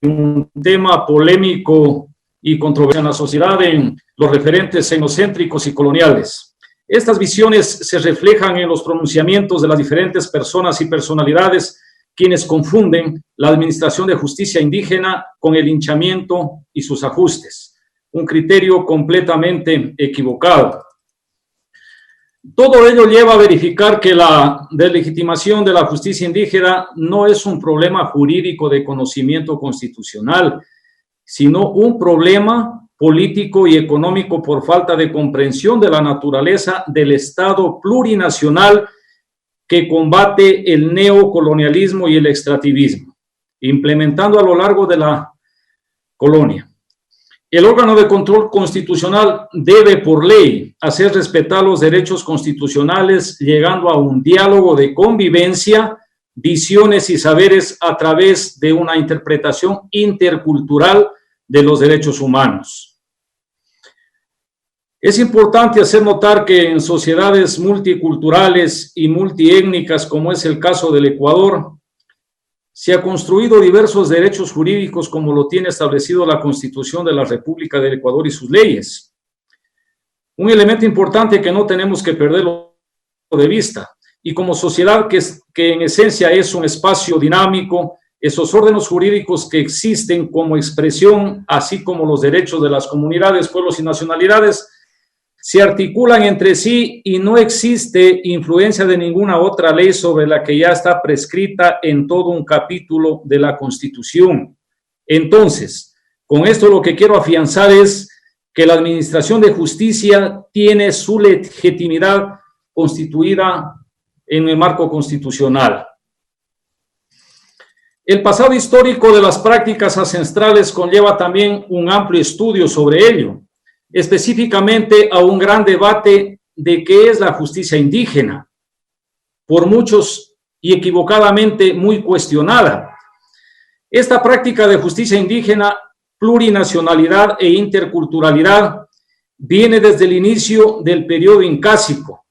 un tema polémico y controversial en la sociedad en los referentes etnocéntricos y coloniales. Estas visiones se reflejan en los pronunciamientos de las diferentes personas y personalidades quienes confunden la administración de justicia indígena con el linchamiento y sus ajustes, un criterio completamente equivocado. Todo ello lleva a verificar que la deslegitimación de la justicia indígena no es un problema jurídico de conocimiento constitucional, sino un problema político y económico por falta de comprensión de la naturaleza del Estado plurinacional que combate el neocolonialismo y el extractivismo, implementando a lo largo de la colonia. El órgano de control constitucional debe, por ley, hacer respetar los derechos constitucionales, llegando a un diálogo de convivencia, visiones y saberes a través de una interpretación intercultural de los derechos humanos. Es importante hacer notar que en sociedades multiculturales y multiétnicas, como es el caso del Ecuador, se ha construido diversos derechos jurídicos como lo tiene establecido la Constitución de la República del Ecuador y sus leyes. Un elemento importante que no tenemos que perderlo de vista, y como sociedad que en esencia es un espacio dinámico, esos órdenes jurídicos que existen como expresión, así como los derechos de las comunidades, pueblos y nacionalidades, se articulan entre sí y no existe influencia de ninguna otra ley sobre la que ya está prescrita en todo un capítulo de la Constitución. Entonces, con esto lo que quiero afianzar es que la administración de justicia tiene su legitimidad constituida en el marco constitucional. El pasado histórico de las prácticas ancestrales conlleva también un amplio estudio sobre ello, específicamente a un gran debate de qué es la justicia indígena, por muchos y equivocadamente muy cuestionada. Esta práctica de justicia indígena, plurinacionalidad e interculturalidad viene desde el inicio del periodo incásico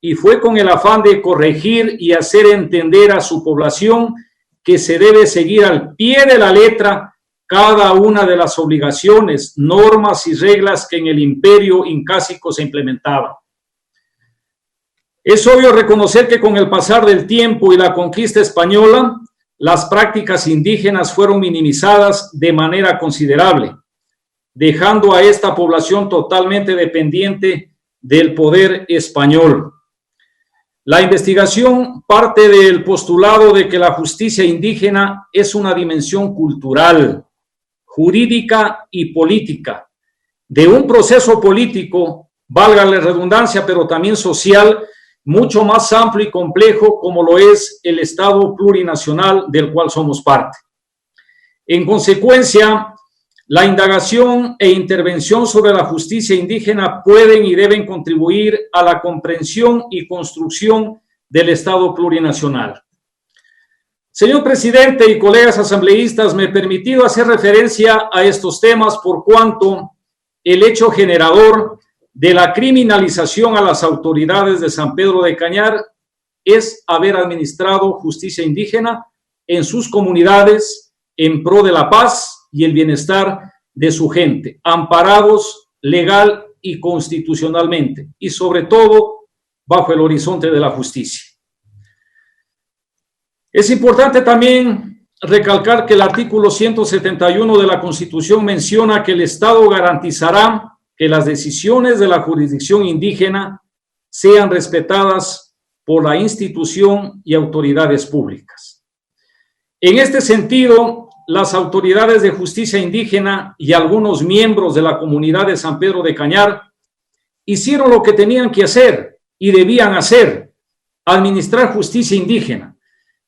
y fue con el afán de corregir y hacer entender a su población que se debe seguir al pie de la letra cada una de las obligaciones, normas y reglas que en el imperio incásico se implementaban. Es obvio reconocer que con el pasar del tiempo y la conquista española, las prácticas indígenas fueron minimizadas de manera considerable, dejando a esta población totalmente dependiente del poder español. La investigación parte del postulado de que la justicia indígena es una dimensión cultural, jurídica y política, de un proceso político, valga la redundancia, pero también social, mucho más amplio y complejo como lo es el Estado plurinacional del cual somos parte. En consecuencia, la indagación e intervención sobre la justicia indígena pueden y deben contribuir a la comprensión y construcción del Estado plurinacional. Señor presidente y colegas asambleístas, me he permitido hacer referencia a estos temas por cuanto el hecho generador de la criminalización a las autoridades de San Pedro de Cañar es haber administrado justicia indígena en sus comunidades en pro de la paz y el bienestar de su gente, amparados legal y constitucionalmente, y sobre todo bajo el horizonte de la justicia. Es importante también recalcar que el artículo 171 de la Constitución menciona que el Estado garantizará que las decisiones de la jurisdicción indígena sean respetadas por la institución y autoridades públicas. En este sentido, las autoridades de justicia indígena y algunos miembros de la comunidad de San Pedro de Cañar hicieron lo que tenían que hacer y debían hacer, administrar justicia indígena,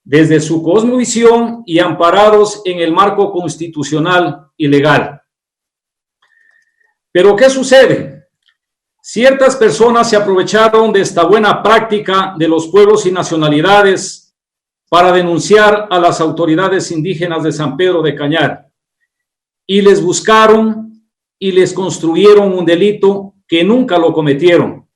desde su cosmovisión y amparados en el marco constitucional y legal. Pero ¿qué sucede? Ciertas personas se aprovecharon de esta buena práctica de los pueblos y nacionalidades para denunciar a las autoridades indígenas de San Pedro de Cañar y les buscaron y les construyeron un delito que nunca lo cometieron.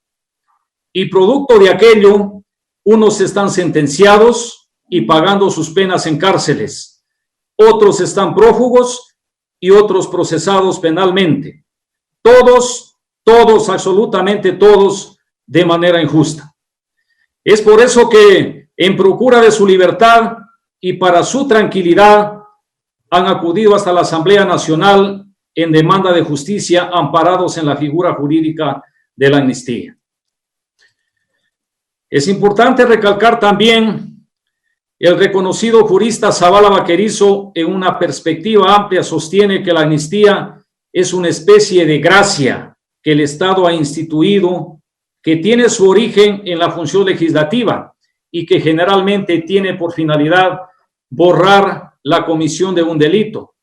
Y producto de aquello, unos están sentenciados, y pagando sus penas en cárceles. Otros están prófugos y otros procesados penalmente. Todos, absolutamente todos, de manera injusta. Es por eso que, en procura de su libertad y para su tranquilidad, han acudido hasta la Asamblea Nacional en demanda de justicia, amparados en la figura jurídica de la amnistía. Es importante recalcar también el reconocido jurista Zavala Vaquerizo, en una perspectiva amplia, sostiene que la amnistía es una especie de gracia que el Estado ha instituido, que tiene su origen en la función legislativa y que generalmente tiene por finalidad borrar la comisión de un delito,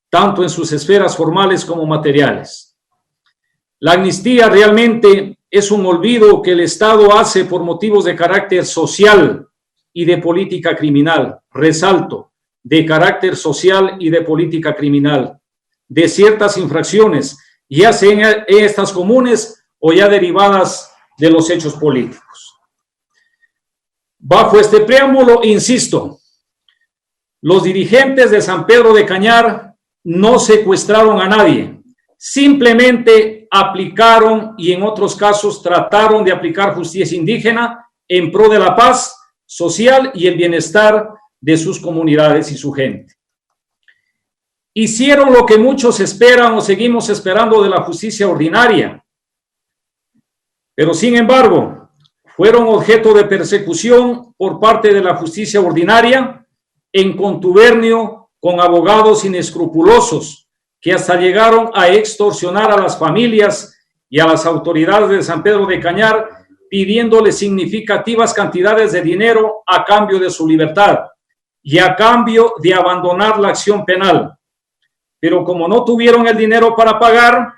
tanto en sus esferas formales como materiales. La amnistía realmente es un olvido que el Estado hace por motivos de carácter social y de política criminal. Resalto, de carácter social y de política criminal, de ciertas infracciones, ya sean estas comunes o ya derivadas de los hechos políticos. Bajo este preámbulo, insisto, los dirigentes de San Pedro de Cañar no secuestraron a nadie, simplemente aplicaron y en otros casos trataron de aplicar justicia indígena en pro de la paz social y el bienestar de sus comunidades y su gente. Hicieron lo que muchos esperan o seguimos esperando de la justicia ordinaria, pero sin embargo fueron objeto de persecución por parte de la justicia ordinaria en contubernio con abogados inescrupulosos que hasta llegaron a extorsionar a las familias y a las autoridades de San Pedro de Cañar, pidiéndoles significativas cantidades de dinero a cambio de su libertad y a cambio de abandonar la acción penal. Pero como no tuvieron el dinero para pagar,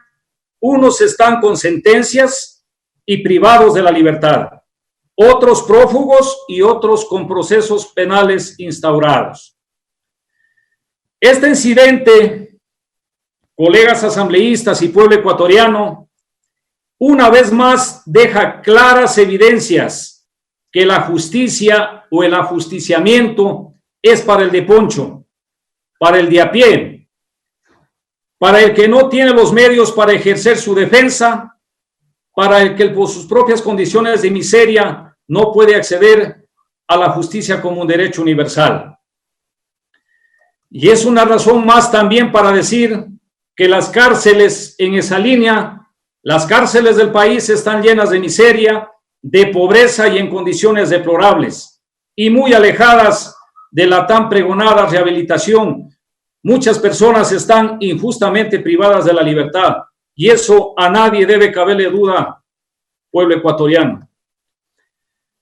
unos están con sentencias y privados de la libertad, otros prófugos y otros con procesos penales instaurados. Este incidente, colegas asambleístas y pueblo ecuatoriano, una vez más deja claras evidencias que la justicia o el ajusticiamiento es para el de poncho, para el de a pie, para el que no tiene los medios para ejercer su defensa, para el que por sus propias condiciones de miseria no puede acceder a la justicia como un derecho universal. Y es una razón más también para decir que las cárceles en esa línea, las cárceles del país están llenas de miseria, de pobreza y en condiciones deplorables, y muy alejadas de la tan pregonada rehabilitación. Muchas personas están injustamente privadas de la libertad, y eso a nadie debe caberle duda, pueblo ecuatoriano.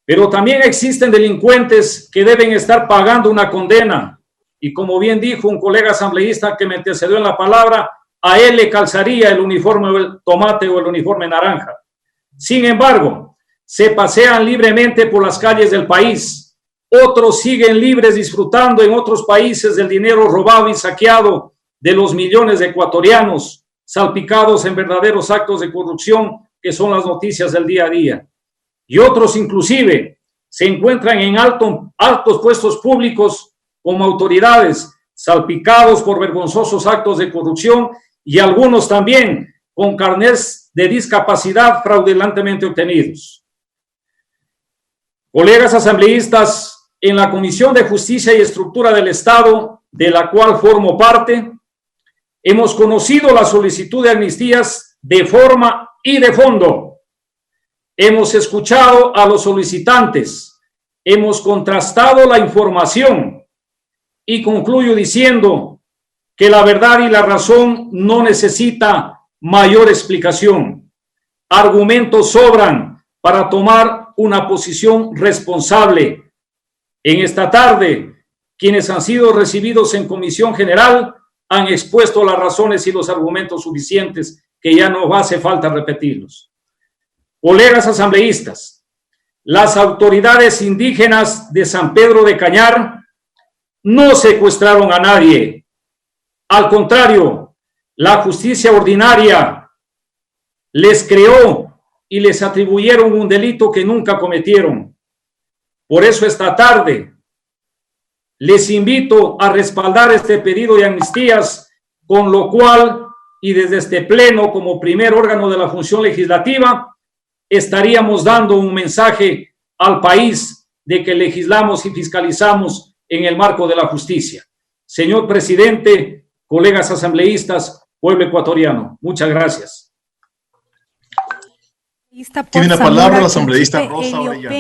Pero también existen delincuentes que deben estar pagando una condena, y como bien dijo un colega asambleísta que me antecedió en la palabra, a él le calzaría el uniforme o el tomate o el uniforme naranja. Sin embargo, se pasean libremente por las calles del país. Otros siguen libres disfrutando en otros países del dinero robado y saqueado de los millones de ecuatorianos, salpicados en verdaderos actos de corrupción que son las noticias del día a día. Y otros inclusive se encuentran en altos puestos públicos como autoridades, salpicados por vergonzosos actos de corrupción y algunos también con carnés de discapacidad fraudulentemente obtenidos. Colegas asambleístas, en la Comisión de Justicia y Estructura del Estado, de la cual formo parte, hemos conocido la solicitud de amnistías de forma y de fondo. Hemos escuchado a los solicitantes, hemos contrastado la información y concluyo diciendo que la verdad y la razón no necesita mayor explicación. Argumentos sobran para tomar una posición responsable. En esta tarde, quienes han sido recibidos en comisión general han expuesto las razones y los argumentos suficientes que ya no hace falta repetirlos. Colegas asambleístas, las autoridades indígenas de San Pedro de Cañar no secuestraron a nadie. Al contrario, la justicia ordinaria les creó y les atribuyeron un delito que nunca cometieron. Por eso esta tarde Les invito a respaldar este pedido de amnistías, con lo cual, y desde este pleno como primer órgano de la función legislativa, estaríamos dando un mensaje al país de que legislamos y fiscalizamos en el marco de la justicia. Señor presidente, colegas asambleístas, pueblo ecuatoriano, muchas gracias. Tiene la palabra la asambleísta Rosa Orellana.